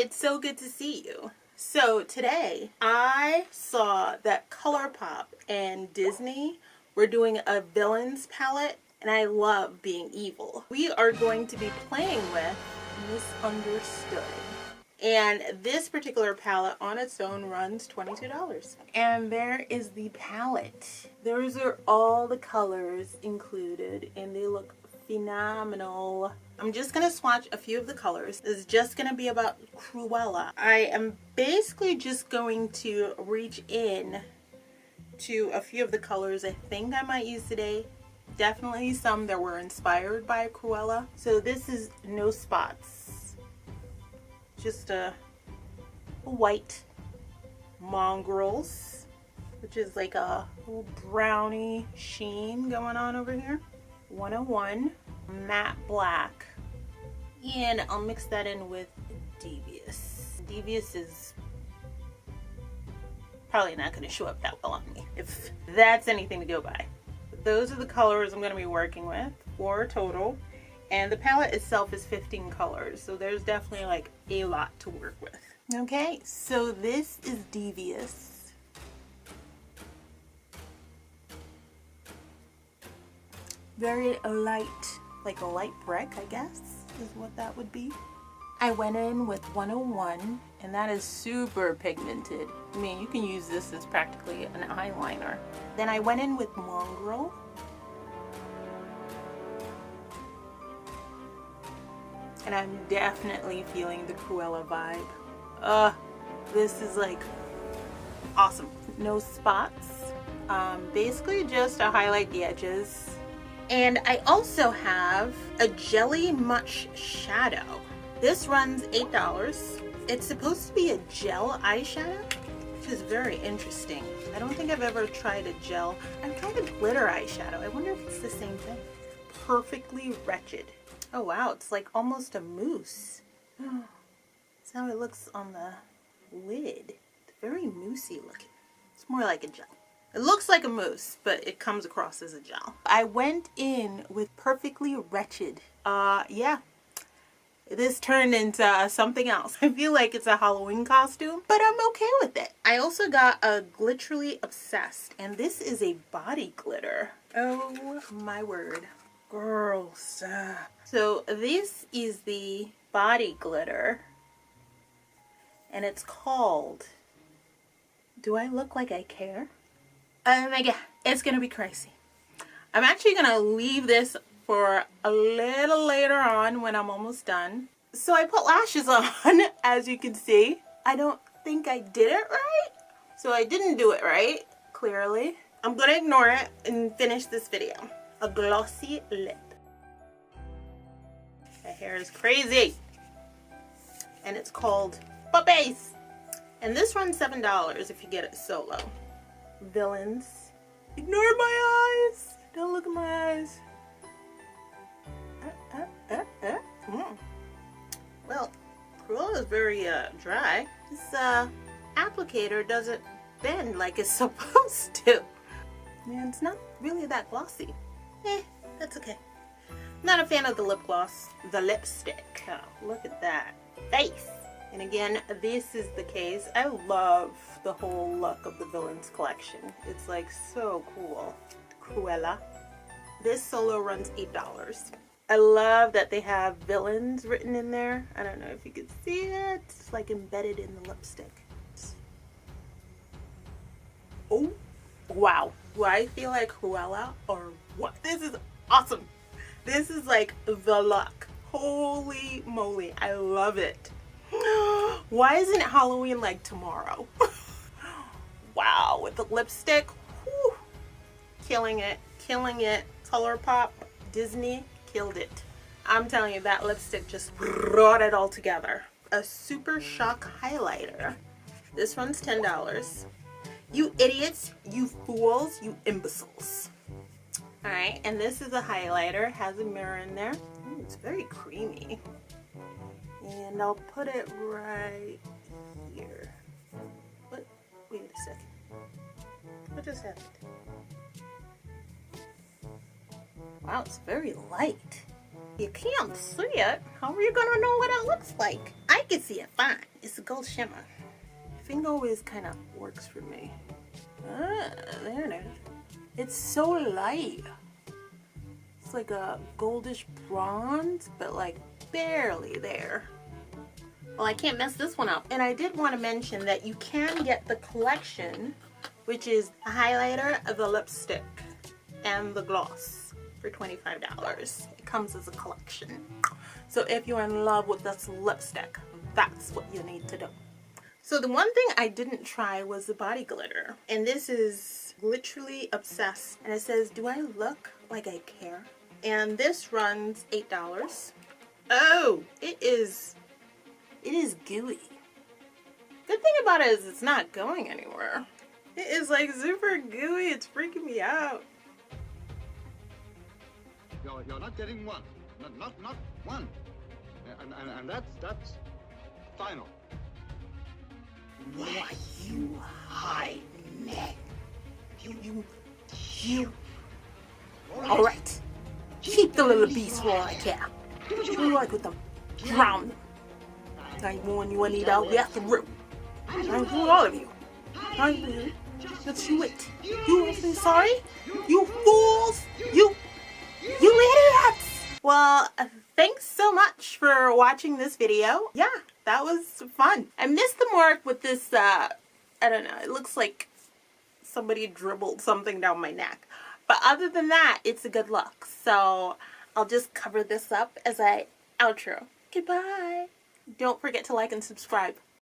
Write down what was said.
it's so good to see you. So today I saw that Colourpop and Disney were doing a villains palette, and I love being evil. We are going to be playing with Misunderstood. And this particular palette on its own runs $22. And there is the palette. Those are all the colors included, and they look phenomenal. I'm just going to swatch a few of the colors. This is just going to be about Cruella. I am basically just going to reach in to a few of the colors I think I might use today. Definitely some that were inspired by Cruella. So this is No Spots. Just a white mongrels, which is like a little brownie sheen going on over here. 101 matte black, and I'll mix that in with Devious. Devious is probably not going to show up that well on me, if that's anything to go by. But those are the colors I'm going to be working with, 4 total. And the palette itself is 15 colors, so there's definitely like a lot to work with. Okay, so this is Devious. Very light, like a light brick, I guess, is what that would be. I went in with 101, and that is super pigmented. I mean, you can use this as practically an eyeliner. Then I went in with Mongrel. And I'm definitely feeling the Cruella vibe. This is like awesome. No spots. Basically just to highlight the edges. And I also have a Jelly Much Shadow. This runs $8. It's supposed to be a gel eyeshadow, which is very interesting. I don't think I've ever tried a gel. I've tried a glitter eyeshadow. I wonder if it's the same thing. Perfectly Wretched. Oh wow, it's like almost a mousse. That's how it looks on the lid. It's very moussey looking. It's more like a gel. It looks like a mousse, but it comes across as a gel. I went in with Perfectly Wretched. Yeah. This turned into something else. I feel like it's a Halloween costume, but I'm okay with it. I also got a Gliterally Obsessed, and this is a body glitter. Oh my word. Girls. So this is the body glitter, and it's called Do I Look Like I Care? Oh my god, it's gonna be crazy. I'm actually gonna leave this for a little later on when I'm almost done. So I put lashes on, as you can see. I don't think I did it right, so I didn't do it right, clearly. I'm gonna ignore it and finish this video. A glossy lip. My hair is crazy. And it's called Puppies. And this runs $7 if you get it solo. Villains. Ignore my eyes. Don't look at my eyes. Well, Cruella is very dry. This applicator doesn't bend like it's supposed to. And it's not really that glossy. That's okay. Not a fan of the lip gloss, the lipstick. Oh, look at that face. And again, this is the case. I love the whole look of the Villains collection. It's like so cool. Cruella. This solo runs $8. I love that they have Villains written in there. I don't know if you can see it. It's like embedded in the lipstick. Oh, wow. Do I feel like Cruella or what? This is awesome. This is like the look. Holy moly. I love it. Why isn't Halloween like tomorrow? Wow, with the lipstick. Whew. Killing it. Killing it. Colourpop, Disney, killed it. I'm telling you, that lipstick just brought it all together. A Super Shock highlighter. This one's $10. You idiots, you fools, you imbeciles. Alright, and this is a highlighter. Has a mirror in there. Ooh, it's very creamy. And I'll put it right here. What? Wait a second. What just happened? Wow, it's very light. You can't see it. How are you gonna know what it looks like? I can see it fine. It's a gold shimmer. Finger always kind of works for me. Ah, there it is. It's so light. It's like a goldish bronze, but like barely there. Well, I can't mess this one up. And I did want to mention that you can get the collection, which is a highlighter, the lipstick, and the gloss for $25. It comes as a collection. So if you're in love with this lipstick, that's what you need to do. So the one thing I didn't try was the body glitter. And this is Gliterally Obsessed. And it says, do I look like I care? And this runs $8. Oh, it is gooey. Good thing about it is it's not going anywhere. It is like super gooey. It's freaking me out. You're not getting one. Not one. And that's final. Why you hide me? You. All right. Keep the little beast for all I care. You like with them. Drown them. I warn you, Anita, we have to root. I warn all of you. I will. Just you wait. You won't be sorry? You fools! You idiots! Well, thanks so much for watching this video. Yeah, that was fun. I missed the mark with this, I don't know, it looks like somebody dribbled something down my neck. But other than that, it's a good look. So I'll just cover this up as I outro. Goodbye. Don't forget to like and subscribe.